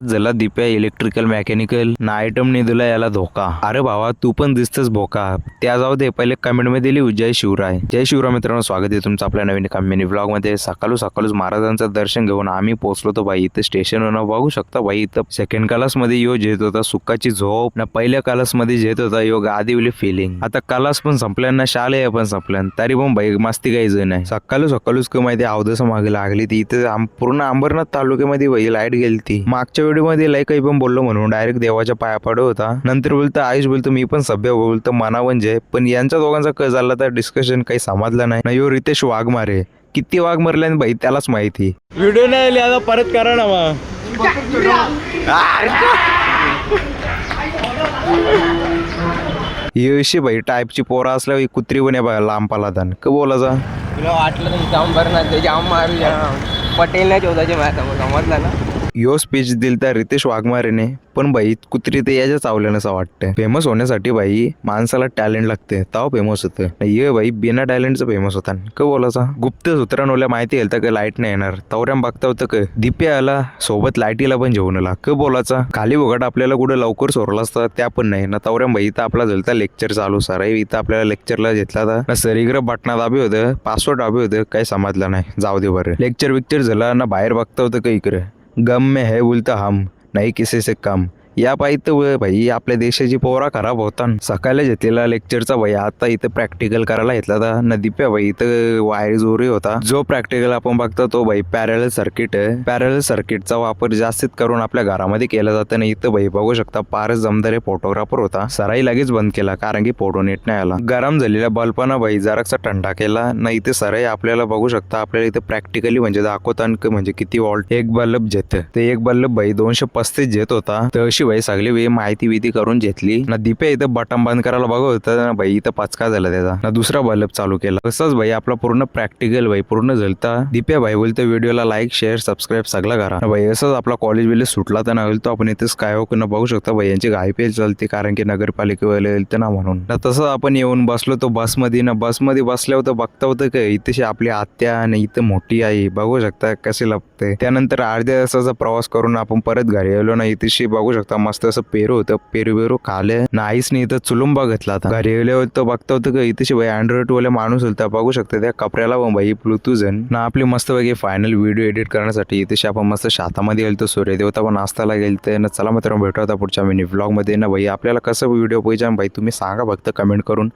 जला Dipya electrical mechanical ना item नाही दिला याला धोका. अरे भावा तू पण दिसतस भोका. त्या जाऊ दे, पहिले कमेंट मध्ये दिली जय शिवराय. जय शिवराय मित्रांनो, स्वागत आहे तुमचं आपल्या नवीन मिनी व्लॉग मध्ये. सकाळूच महाराजांचं दर्शन घेऊन आम्ही पोहोचलो तो भाई इथं स्टेशनवर. बघू शकता भाई इथं सेकंड क्लास मध्ये योग येत होता सुखाची झोप ना, पहिल्या क्लास मध्ये येत होता योग आदिवली फिलिंग. आता क्लास पण संपल्या ना शाळे पण संपल्या, तरी पण भाई मस्ती काही जण आहे. सकाळूच का माहिती अवधस मागे लागली ती इथं पूर्ण अंबरनाथ तालुक्यामध्ये भाई लाईट गेली ती. मागच्या व्हिडिओ मध्ये लय काही पण बोललो म्हणून डायरेक्ट देवाच्या पाया पडत होता. नंतर बोलतं आयुष बोलतो मी पण सभ्य बोलतो मना म्हणजे, पण यांच्या दोघांचा क झाला तर डिस्कशन काही समजलं नाही. यो रितेश वाघमारे किती वाघ मारले भाई त्यालाच माहिती. व्हिडिओ नाही आली आता परत करा ना मग. अशी भाई टाईपची पोरा असल्यावर कुत्री पण बघा लांब पालादान क बोलायचा. तुला वाटलं तर जाम भर ना ते जाम मारू पटेल नाही चौदाचे माझ्या समजला ना. यो स्पीच दिलता रितेश वाघमारेने, पण भाई कुत्री ते याच्या चावल्यानं असं वाटतं. फेमस होण्यासाठी भाई माणसाला टॅलेंट लागते तेव्हा फेमस होतं. ये भाई बिना टॅलेंटचं फेमस होता क बोलायचा. गुप्त सूत्रांवल्या माहिती येईल का लाईट नाही येणार तवऱ्याम बघता होतं क दिप्या आला सोबत लाईटीला पण जेवण आला क बोलायचा. खाली बघट आपल्याला कुठं लवकर सोडला असता त्या पण नाही ना. तवऱ्याम भाई इथं आपला झालता लेक्चर चालू. सर इथं आपल्याला लेक्चरला घेतला था ना. सरीग्र बटना दाबी होतं, पासवर्ड दाबी होतं, काही समजलं नाही. जाऊ दे बरं. लेक्चर विक्चर झाला ना, बाहेर बघता होतं का इकडे गम में है बोलता हम नाही किसी से कम. या पाहिजे भाई आपल्या देशाची पोरा खराब होता. सकाळी घेतलेला लेक्चरचा भाई आता इथं प्रॅक्टिकल करायला घेतला था ना. दिप्या भाई इथं वायर जोरी होता. जो प्रॅक्टिकल आपण बघतो तो भाई पॅरल सर्किट आहे. पॅरल सर्किटचा वापर जास्तीत करून आपल्या घरामध्ये केला जातं ना. इथं भाई बघू शकता पारस जमदारे फोटोग्राफर होता. सराई लगेच बंद केला कारण की फोटो नेट नाही आला. गरम झालेल्या बल्बानं भाई जरासा थंडा केला ना. इथे सराई आपल्याला बघू शकता आपल्याला इथं प्रॅक्टिकली म्हणजे दाखवतात म्हणजे किती वॉल्ट एक बल्ब जेत. ते एक बल्ब भाई 235 जेत होता. तर अशी भाई सगळी वेळ माहिती विधी करून घेतली ना. दिप्या इथं बटन बंद करायला बघत होता ना भाई इथं पचका झाला त्याचा ना. दुसरा बल्ब चालू केला. तसंच भाई आपला पूर्ण प्रॅक्टिकल भाई पूर्ण झालता. दिप्या भाई बोलतो व्हिडिओला लाईक शेअर सबस्क्राईब सगळं करा भाई. असंच आपला कॉलेज विलेज सुटला तर ना तो आपण इथेच काय हो न बघू शकता भाई यांची IPL चालते कारण की नगरपालिकेवाले येतं ना म्हणून ना. तसं आपण येऊन बसलो तो बसमध्ये ना. बसमध्ये बसल्या होतं बघता होतं का इथेशी आपली आत्या आणि इथं मोठी आई बघू शकता कसे लपते. त्यानंतर अर्ध्या तासाचा प्रवास करून आपण परत घरी आलो ना. इथेशी बघू शकता मस्त असं पेरू होतं. पेरू खाले ना. आईसने इथं चुलुंबा घेतला होता. घरी आले होतं बघता होतं का इथेशी भाई अँड्रॉइड वाले माणूस होता बघू शकता. त्या कपड्याला पण भाई ब्लूटूथ ना. आपली मस्त पैकी फायनल व्हिडिओ एडिट करण्यासाठी इथेशी आपण मस्त शेतामध्ये गेलतो. सूर्यदेवता पण नाश्ताला गेलते ना. चला मित्रांनो भेटू आता पुढच्या मिनी व्लॉग मध्ये ना. भाई आपल्याला कसं व्हिडिओ पाहिजे भाई तुम्ही सांगा फक्त कमेंट करून.